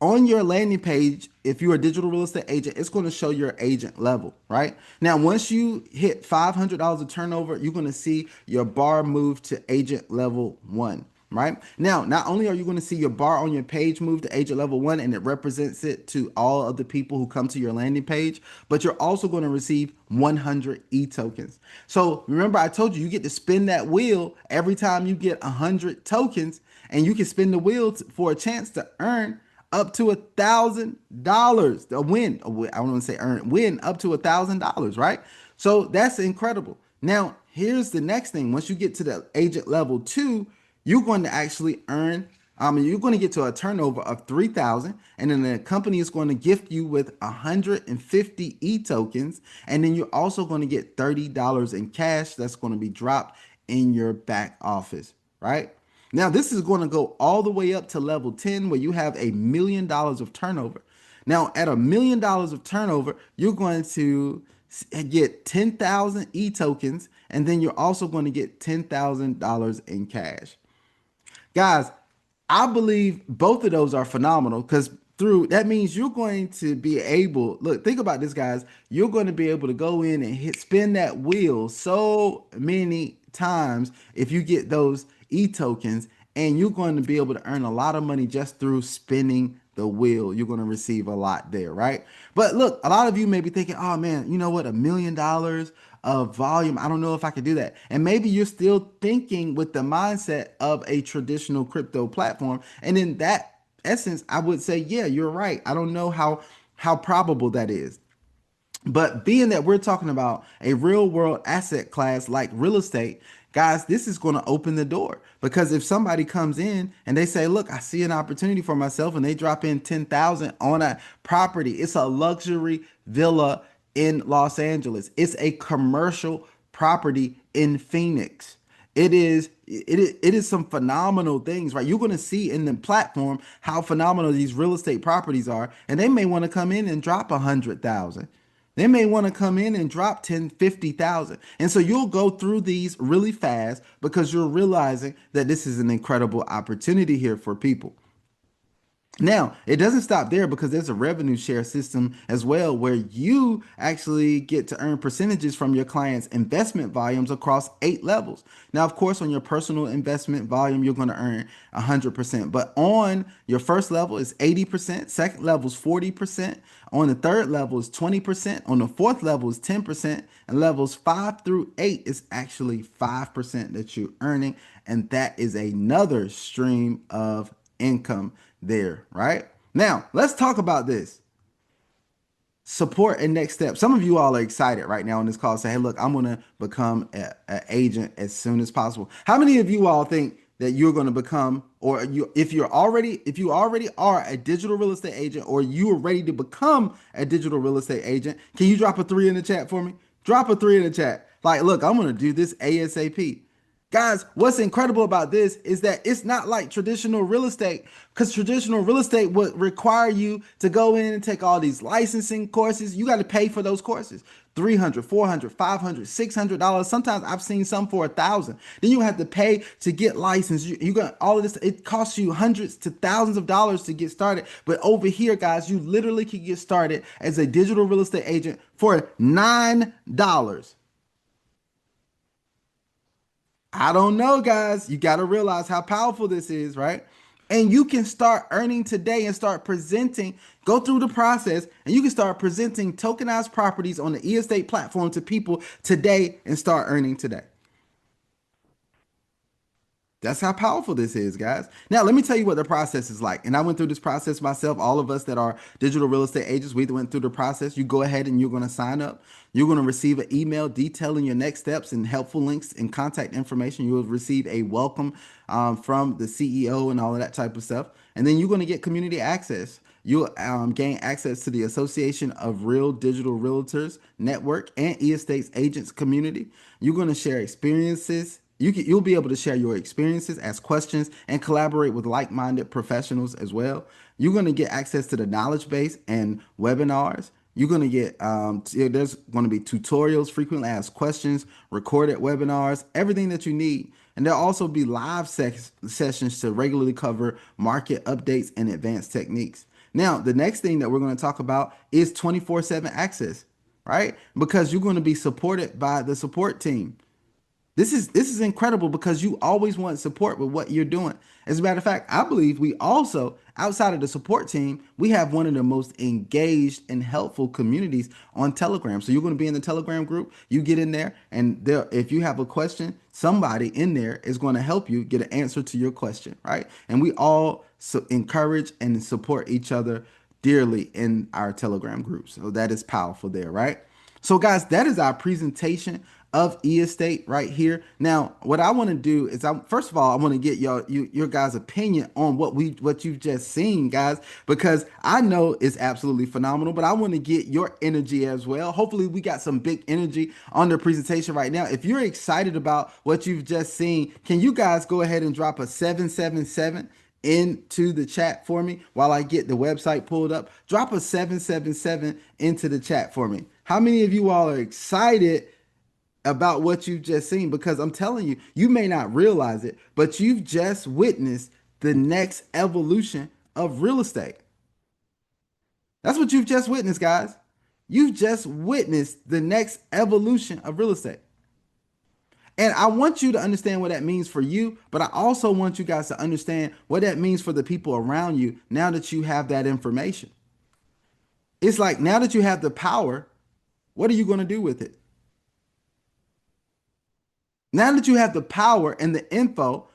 on your landing page, if you're a digital real estate agent, it's going to show your agent level, right? Now, once you hit $500 of turnover, you're going to see your bar move to agent level 1, right? Now, not only are you going to see your bar on your page move to agent level 1 and it represents it to all of the people who come to your landing page, but you're also going to receive 100 e-tokens. So remember, I told you get to spin that wheel every time you get 100 tokens, and you can spin the wheel for a chance to earn up to $1,000. A win. I don't want to say earn, win up to $1,000, right? So that's incredible. Now, here's the next thing. Once you get to the agent level 2, you're going to actually earn, you're going to get to a turnover of 3,000, and then the company is going to gift you with 150 e-tokens, and then you're also going to get $30 in cash that's going to be dropped in your back office, right? Now, this is going to go all the way up to level 10 where you have $1 million of turnover. Now, at $1 million of turnover, you're going to get 10,000 e-tokens, and then you're also going to get $10,000 in cash. Guys, I believe both of those are phenomenal because through that means you're going to be able, look, think about this, guys. You're going to be able to go in and spin that wheel so many times if you get those e-tokens, and you're going to be able to earn a lot of money just through spinning the wheel. You're going to receive a lot there, right? But look, a lot of you may be thinking, oh man, you know what, $1 million of volume, I don't know if I could do that. And maybe you're still thinking with the mindset of a traditional crypto platform. And in that essence, I would say, yeah, you're right. I don't know how probable that is. But being that we're talking about a real world asset class like real estate, guys, this is going to open the door because if somebody comes in and they say, "Look, I see an opportunity for myself," and they drop in 10,000 on a property, it's a luxury villa in Los Angeles. It's a commercial property in Phoenix. It is some phenomenal things, right? You're going to see in the platform how phenomenal these real estate properties are, and they may want to come in and drop 100,000. They may want to come in and drop 10, 50,000. And so you'll go through these really fast because you're realizing that this is an incredible opportunity here for people. Now, it doesn't stop there because there's a revenue share system as well where you actually get to earn percentages from your clients' investment volumes across 8 levels. Now, of course, on your personal investment volume, you're going to earn 100%. But on your first level is 80%, second level is 40%, on the third level is 20%, on the fourth level is 10%, and levels 5 through 8 is actually 5% that you're earning. And that is another stream of income there, right? Now, let's talk about this support and next step. Some of you all are excited right now on this call. Say, hey, look, I'm going to become an agent as soon as possible. How many of you all think that you're going to become, or if you already are a digital real estate agent, or you are ready to become a digital real estate agent? Can you drop a 3 in the chat for me? Drop a 3 in the chat. Like, look, I'm going to do this ASAP. Guys, what's incredible about this is that it's not like traditional real estate, because traditional real estate would require you to go in and take all these licensing courses. You got to pay for those courses. 300, 400, 500, $600. Sometimes I've seen some for 1,000. Then you have to pay to get licensed. You got all of this. It costs you hundreds to thousands of dollars to get started. But over here, guys, you literally can get started as a digital real estate agent for $9. I don't know, guys. You got to realize how powerful this is, right? And you can start earning today and start presenting, go through the process, and you can start presenting tokenized properties on the e-estate platform to people today and start earning today. That's how powerful this is, guys. Now, let me tell you what the process is like. And I went through this process myself. All of us that are digital real estate agents, we went through the process. You go ahead and you're going to sign up. You're going to receive an email detailing your next steps and helpful links and contact information. You will receive a welcome from the CEO and all of that type of stuff. And then you're going to get community access. You'll gain access to the Association of Real Digital Realtors Network and e-estates agents community. You're going to share experiences. You'll be able to share your experiences, ask questions, and collaborate with like-minded professionals as well. You're going to get access to the knowledge base and webinars. You're going to get there's going to be tutorials, frequently asked questions, recorded webinars, everything that you need. And there'll also be live sessions to regularly cover market updates and advanced techniques. Now, the next thing that we're going to talk about is 24/7 access, right? Because you're going to be supported by the support team. This is incredible because you always want support with what you're doing. As a matter of fact, I believe we also, outside of the support team, we have one of the most engaged and helpful communities on Telegram. So you're going to be in the Telegram group. You get in there, and there, if you have a question, somebody in there is going to help you get an answer to your question, right? And we all encourage and support each other dearly in our Telegram group. So that is powerful there, right? So guys, that is our presentation of e-estate right here. Now, what I want to do is first of all, I want to get your guys' opinion on what you've just seen, guys, because I know it's absolutely phenomenal, but I want to get your energy as well. Hopefully we got some big energy on the presentation right now. If you're excited about what you've just seen, can you guys go ahead and drop a 777 into the chat for me while I get the website pulled up? Drop a 777 into the chat for me. How many of you all are excited about what you've just seen? Because I'm telling you, you may not realize it, but you've just witnessed the next evolution of real estate. That's what you've just witnessed, guys. You've just witnessed the next evolution of real estate. And I want you to understand what that means for you, but I also want you guys to understand what that means for the people around you now that you have that information. It's like now that you have the power, what are you going to do with it? Now that you have the power and the info,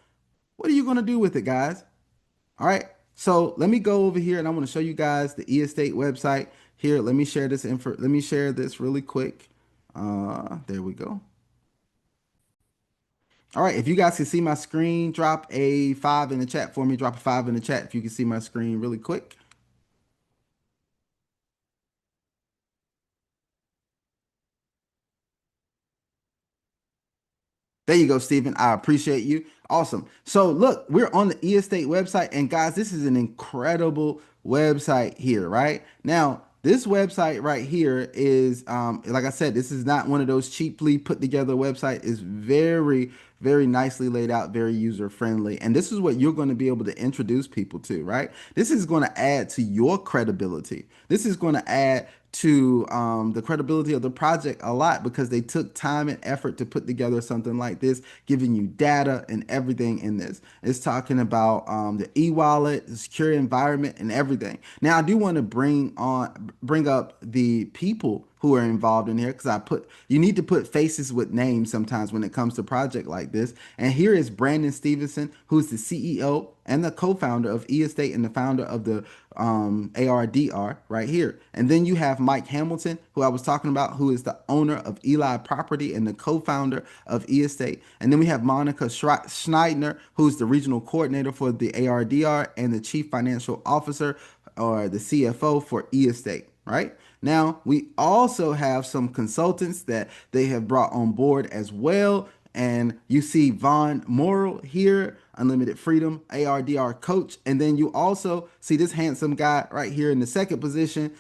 what are you going to do with it, guys? All right. So let me go over here and I want to show you guys the e-estate website here. Let me share this info. Let me share this really quick. There we go. All right. If you guys can see my screen, drop a five in the chat for me. Drop a five in the chat if you can see my screen really quick. There you go, Stephen. I appreciate you. Awesome. So look, we're on the e-estate website, and guys, this is an incredible website here, right? Now, this website right here is, like I said, this is not one of those cheaply put together website. It's very, very nicely laid out, very user friendly. And this is what you're going to be able to introduce people to, right? This is going to add to your credibility. This is going to add to the credibility of the project a lot because they took time and effort to put together something like this, giving you data and everything in this. It's talking about the e-wallet, the secure environment, and everything. Now, I do want to bring up the people who are involved in here because you need to put faces with names sometimes when it comes to a project like this. And here is Brandon Stevenson, who's the CEO and the co-founder of eEstate and the founder of the ARDR right here. And then you have Mike Hamilton, who I was talking about, who is the owner of Eli Property and the co-founder of eEstate. And then we have Monica Schneidner, who's the regional coordinator for the ARDR and the chief financial officer or the CFO for eEstate, right? Now, we also have some consultants that they have brought on board as well. And you see Von Morrill here, Unlimited Freedom, ARDR coach. And then you also see this handsome guy right here in the second position.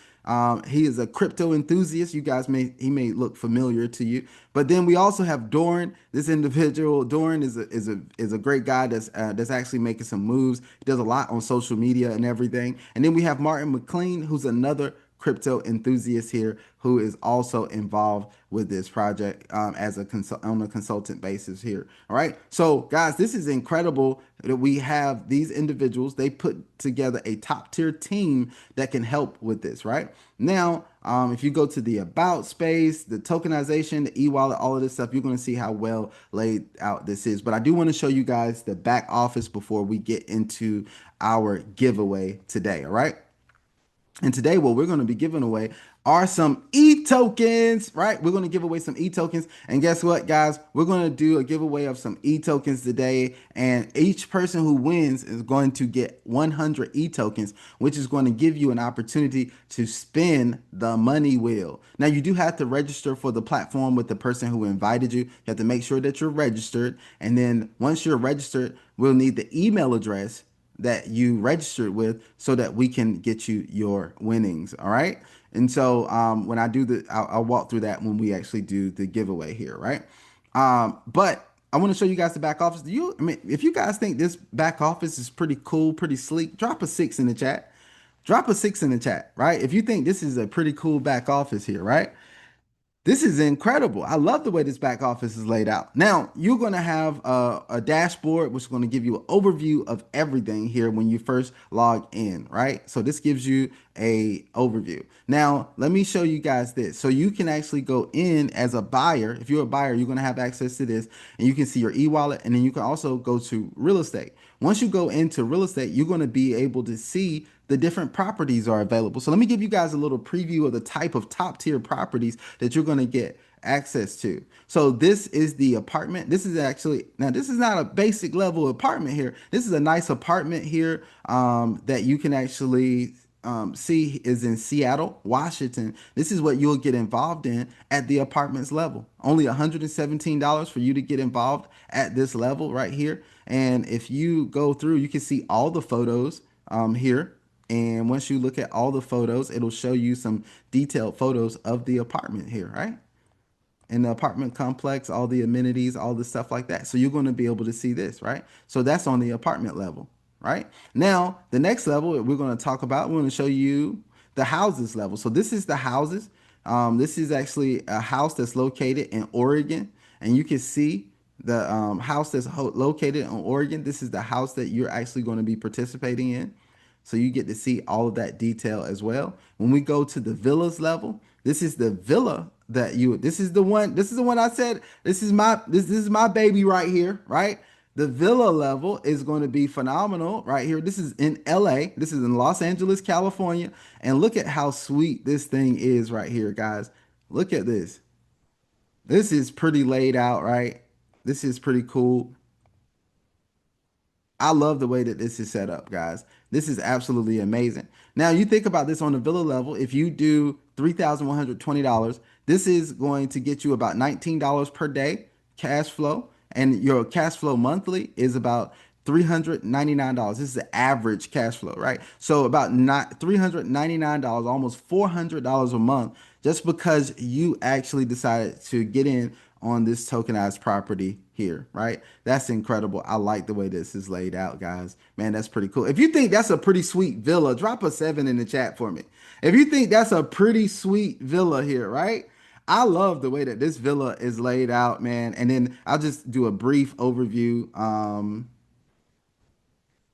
He is a crypto enthusiast. He may look familiar to you. But then we also have Doran. This individual, Doran, is a great guy that's actually making some moves. He does a lot on social media and everything. And then we have Martin McLean, who's another crypto enthusiast here who is also involved with this project on a consultant basis here. All right. So guys, this is incredible that we have these individuals. They put together a top tier team that can help with this. Right now, if you go to the about space, the tokenization, the e-wallet, all of this stuff, you're going to see how well laid out this is. But I do want to show you guys the back office before we get into our giveaway today. All right. And today, what we're going to be giving away are some e-tokens, right? We're going to give away some e-tokens. And guess what, guys? We're going to do a giveaway of some e-tokens today. And each person who wins is going to get 100 e-tokens, which is going to give you an opportunity to spin the money wheel. Now, you do have to register for the platform with the person who invited you. You have to make sure that you're registered. And then once you're registered, we'll need the email address that you registered with so that we can get you your winnings. All right. And so when I do I'll walk through that when we actually do the giveaway here. Right. But I want to show you guys the back office. I mean, if you guys think this back office is pretty cool, pretty sleek, drop a six in the chat. Drop a six in the chat. Right. If you think this is a pretty cool back office here. Right. This is incredible. I love the way this back office is laid out. Now, you're going to have a dashboard, which is going to give you an overview of everything here when you first log in, right? So this gives you a overview. Now, let me show you guys this. So you can actually go in as a buyer. If you're a buyer, you're going to have access to this and you can see your e-wallet, and then you can also go to real estate. Once you go into real estate, you're going to be able to see the different properties are available. So let me give you guys a little preview of the type of top tier properties that you're going to get access to. So this is the apartment. This is actually, now this is not a basic level apartment here. This is a nice apartment here that you can actually see is in Seattle, Washington. This is what you'll get involved in at the apartments level. Only $117 for you to get involved at this level right here. And if you go through, you can see all the photos here. And once you look at all the photos, it'll show you some detailed photos of the apartment here, right? In the apartment complex, all the amenities, all the stuff like that. So you're going to be able to see this, right? So that's on the apartment level, right? Now, the next level that we're going to talk about, we're going to show you the houses level. So this is the houses. This is actually a house that's located in Oregon, and you can see the house that's located in Oregon. This is the house that you're actually going to be participating in. So you get to see all of that detail as well. When we go to the villas level, this is the villa that you this is the one I said this is my baby right here, right? The villa level is going to be phenomenal right here. This is in LA. This is in Los Angeles, California. And look at how sweet this thing is right here, guys. Look at this. This is pretty laid out, right? This is pretty cool. I love the way that this is set up, guys. This is absolutely amazing. Now, you think about this on the villa level. If you do $3,120, this is going to get you about $19 per day cash flow, and your cash flow monthly is about $399. This is the average cash flow, right? So about not $399, almost $400 a month, just because you actually decided to get in on this tokenized property here, right? That's incredible. I like the way this is laid out, guys. Man, that's pretty cool. If you think that's a pretty sweet villa, drop a 7 in the chat for me. If you think that's a pretty sweet villa here, right? I love the way that this villa is laid out, man. And then I'll just do a brief overview.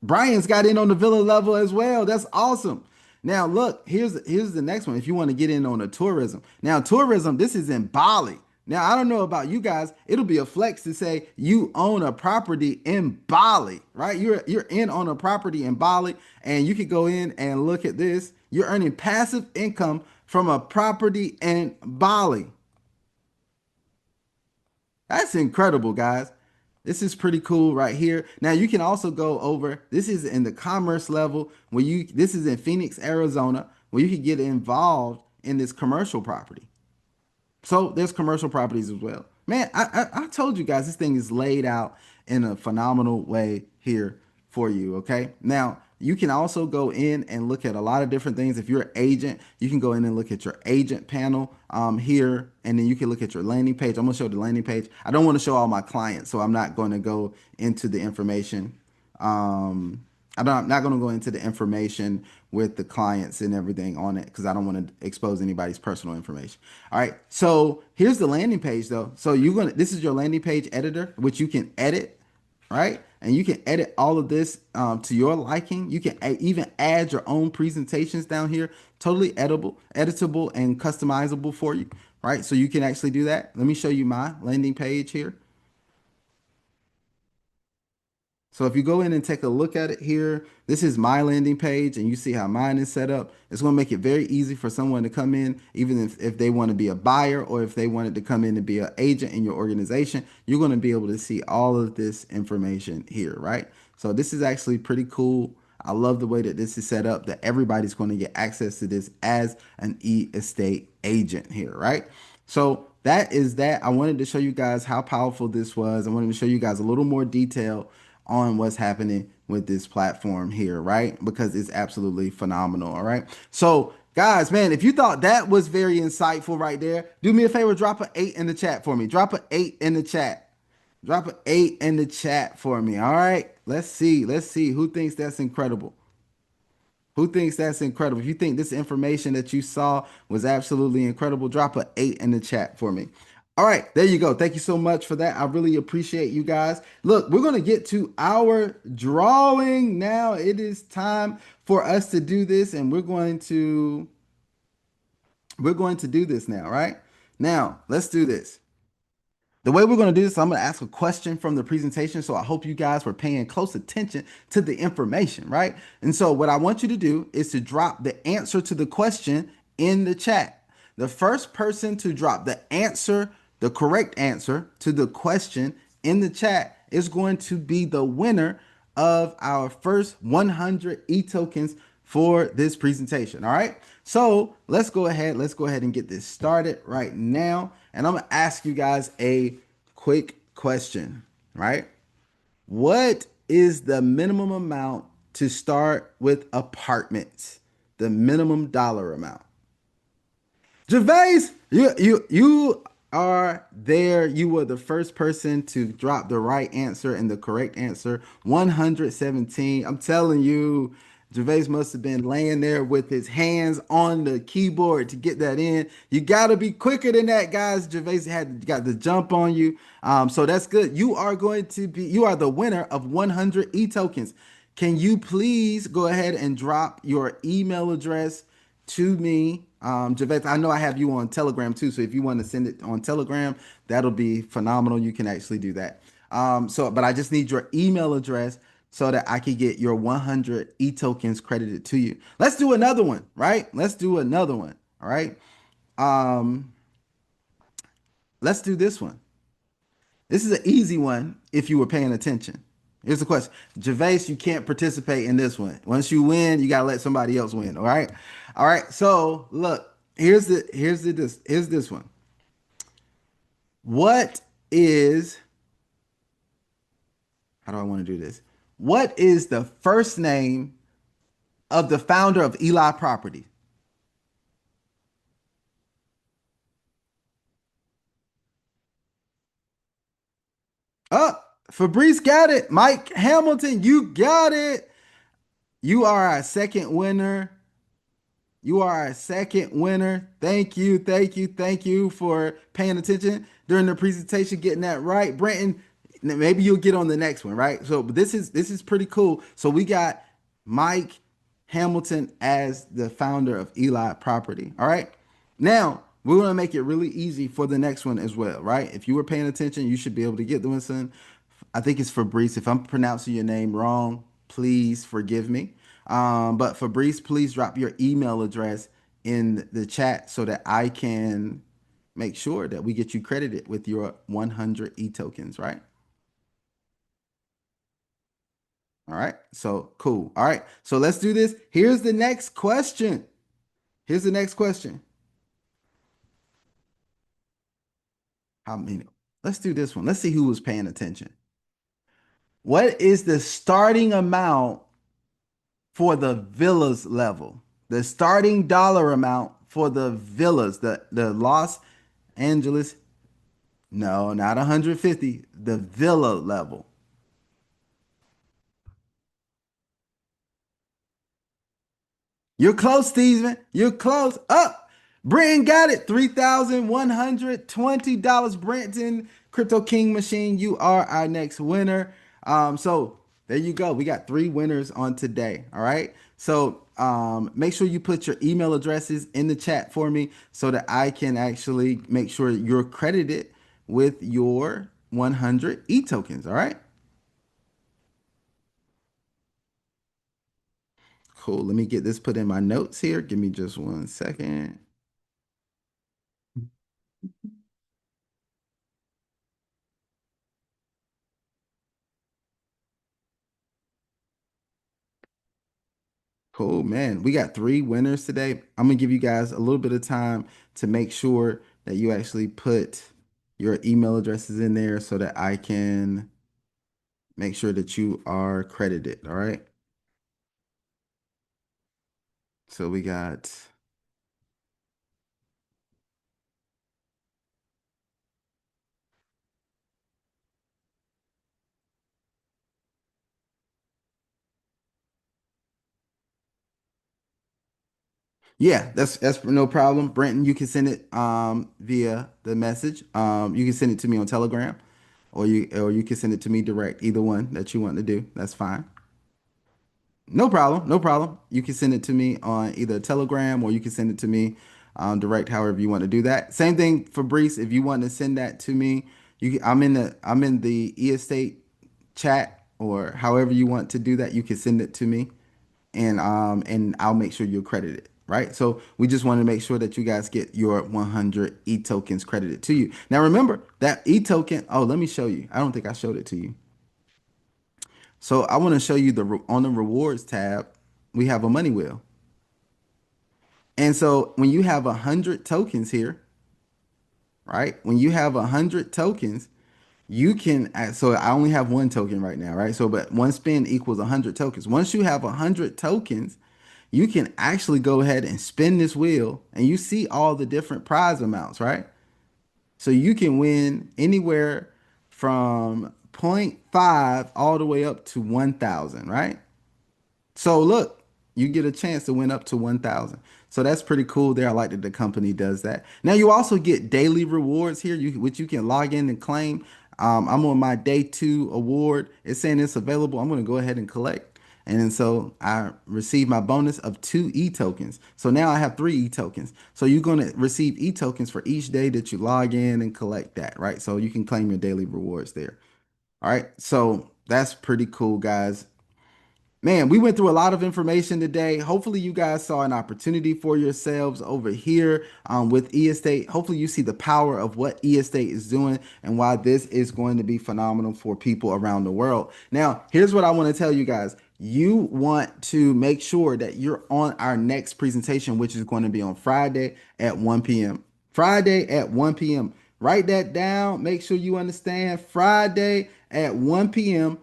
Brian's got in on the villa level as well. That's awesome. Now look, here's the next one. If you want to get in on the tourism. Now tourism, this is in Bali. Now I don't know about you guys. It'll be a flex to say you own a property in Bali, right? You're in on a property in Bali, and you can go in and look at this. You're earning passive income from a property in Bali. That's incredible, guys. This is pretty cool right here. Now you can also go over, this is in the commerce level where this is in Phoenix, Arizona, where you can get involved in this commercial property. So there's commercial properties as well. Man, I told you guys this thing is laid out in a phenomenal way here for you. Okay. Now you can also go in and look at a lot of different things. If you're an agent, you can go in and look at your agent panel here, and then you can look at your landing page. I'm gonna show the landing page. I don't want to show all my clients, so I'm not going to go into the information. I'm not going to go into the information with the clients and everything on it because I don't want to expose anybody's personal information. All right. So here's the landing page though. So this is your landing page editor, which you can edit, right? And you can edit all of this to your liking. You can even add your own presentations down here. Totally editable, and customizable for you, right? So you can actually do that. Let me show you my landing page here. So if you go in and take a look at it here, this is my landing page and you see how mine is set up. It's going to make it very easy for someone to come in, even if they want to be a buyer or if they wanted to come in and be an agent in your organization, you're going to be able to see all of this information here, right? So this is actually pretty cool. I love the way that this is set up, that everybody's going to get access to this as an e-estate agent here, right? So that is that. I wanted to show you guys how powerful this was. I wanted to show you guys a little more detail on what's happening with this platform here, right? Because it's absolutely phenomenal. All right. So, guys, man, if you thought that was very insightful right there, do me a favor, drop an 8 in the chat for me. Drop an 8 in the chat. Drop an 8 in the chat for me. All right. Let's see. Let's see who thinks that's incredible. Who thinks that's incredible? If you think this information that you saw was absolutely incredible, drop an 8 in the chat for me. All right, there you go. Thank you so much for that. I really appreciate you guys. Look, we're going to get to our drawing now. It is time for us to do this, and we're going to do this now, right? Now, let's do this. The way we're going to do this, I'm going to ask a question from the presentation. So I hope you guys were paying close attention to the information, right? And so what I want you to do is to drop the answer to the question in the chat. The first person to drop the answer, the correct answer to the question in the chat is going to be the winner of our first 100 e-tokens for this presentation. All right. So let's go ahead. Let's go ahead and get this started right now. And I'm going to ask you guys a quick question, right? What is the minimum amount to start with apartments, the minimum dollar amount. Gervais, you are there. You were the first person to drop the right answer and the correct answer. 117. I'm telling you, Gervais must have been laying there with his hands on the keyboard to get that in. You got to be quicker than that, guys. Gervais had got the jump on you. So that's good. You are the winner of 100 e-tokens. Can you please go ahead and drop your email address to me, Javette? I know I have you on Telegram too, so if you want to send it on Telegram, that'll be phenomenal. You can actually do that. But I just need your email address so that I can get your 100 e-tokens credited to you. Let's do another one, right? Let's do another one. All right. Um, let's do this one. This is an easy one if you were paying attention. Here's the question. Gervais, you can't participate in this one. Once you win, you gotta let somebody else win. All right. All right. So look, here's this one. What is how do I want to do this? What is the first name of the founder of Eli Property? Oh, Fabrice got it. Mike Hamilton, you got it. You are our second winner. You are our second winner. Thank you, thank you, thank you for paying attention during the presentation, getting that right. Brenton, maybe you'll get on the next one, right? So but this is pretty cool. So we got Mike Hamilton as the founder of Eli Property. All right. Now we're gonna make it really easy for the next one as well, right? If you were paying attention, you should be able to get the one, son. I think it's Fabrice. If I'm pronouncing your name wrong, please forgive me. But Fabrice, please drop your email address in the chat so that I can make sure that we get you credited with your 100 e-tokens, right? All right. So cool. All right. So let's do this. Here's the next question. Here's the next question. How many? Let's do this one. Let's see who was paying attention. What is the starting amount for the villas level? The starting dollar amount for the villas, the Los Angeles, no, not 150, the villa level. You're close, Steven. You're close. Up. Brenton got it. $3,120. Brenton, Crypto King Machine. You are our next winner. So there you go. We got three winners on today. All right. So make sure you put your email addresses in the chat for me so that I can actually make sure you're credited with your 100 e-tokens. All right. Cool. Let me get this put in my notes here. Give me just 1 second. Cool, man. We got three winners today. I'm gonna give you guys a little bit of time to make sure that you actually put your email addresses in there so that I can make sure that you are credited. All right. So we got, yeah, that's no problem. Brenton, you can send it via the message. You can send it to me on Telegram or you can send it to me direct, either one that you want to do. That's fine. No problem. No problem. You can send it to me on either Telegram or you can send it to me direct, however you want to do that. Same thing for Brees. If you want to send that to me, I'm in the e-estate chat or however you want to do that. You can send it to me and I'll make sure you're credited. Right. So we just want to make sure that you guys get your 100 e-tokens credited to you. Now remember that e-token. Oh, let me show you. I don't think I showed it to you. So I want to show you on the rewards tab, we have a money wheel. And so when you have 100 tokens here, right? When you have 100 tokens, you can, so I only have one token right now, right? So, but one spin equals 100 tokens. Once you have 100 tokens, you can actually go ahead and spin this wheel and you see all the different prize amounts, right? So you can win anywhere from zero point 0.5 all the way up to 1,000, right? So look, you get a chance to win up to 1,000. So that's pretty cool there. I like that the company does that. Now you also get daily rewards here, which you can log in and claim. I'm on my day 2 award. It's saying it's available. I'm going to go ahead and collect. And then so I received my bonus of 2 e-tokens. So now I have 3 e-tokens. So you're going to receive e-tokens for each day that you log in and collect that, right? So you can claim your daily rewards there. All right. So that's pretty cool, guys. Man, we went through a lot of information today. Hopefully, you guys saw an opportunity for yourselves over here with e-estate. Hopefully, you see the power of what e-estate is doing and why this is going to be phenomenal for people around the world. Now, here's what I want to tell you guys. You want to make sure that you're on our next presentation, which is going to be on Friday at 1 p.m. Friday at 1 p.m. Write that down. Make sure you understand Friday at 1 p.m.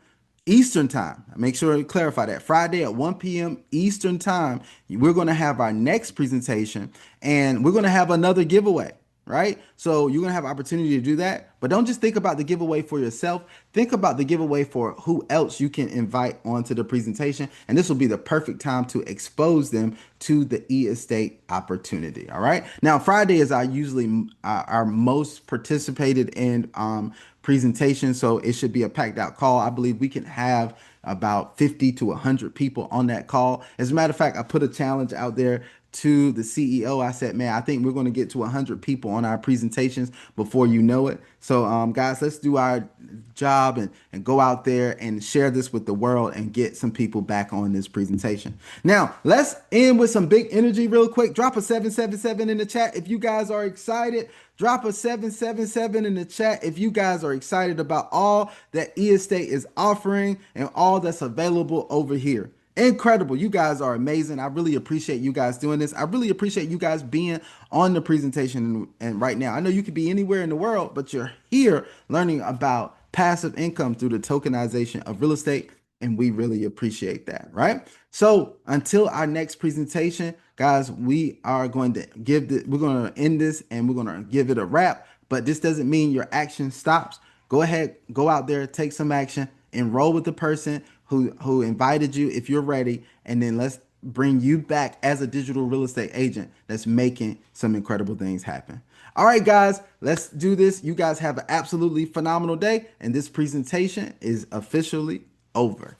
Eastern time. Make sure to clarify that. Friday at 1 p.m. Eastern time, we're going to have our next presentation and we're going to have another giveaway, right? So you're going to have opportunity to do that, but don't just think about the giveaway for yourself. Think about the giveaway for who else you can invite onto the presentation. And this will be the perfect time to expose them to the e-estate opportunity. All right. Now, Friday is our usually our most participated in presentation. So it should be a packed out call. I believe we can have about 50 to 100 people on that call. As a matter of fact, I put a challenge out there to the CEO. I said, man, I think we're going to get to 100 people on our presentations before you know it. So, guys, let's do our job and go out there and share this with the world and get some people back on this presentation. Now, let's end with some big energy real quick. Drop a 777 in the chat if you guys are excited. Drop a 777 in the chat if you guys are excited about all that eState is offering and all that's available over here. Incredible. You guys are amazing. I really appreciate you guys doing this. I really appreciate you guys being on the presentation and right now. I know you could be anywhere in the world, but you're here learning about passive income through the tokenization of real estate. And we really appreciate that, right? So until our next presentation, guys, we are going to we're going to end this and we're going to give it a wrap. But this doesn't mean your action stops. Go ahead, go out there, take some action, enroll with the person who invited you if you're ready, and then let's bring you back as a digital real estate agent that's making some incredible things happen. All right, guys, let's do this. You guys have an absolutely phenomenal day, and this presentation is officially over.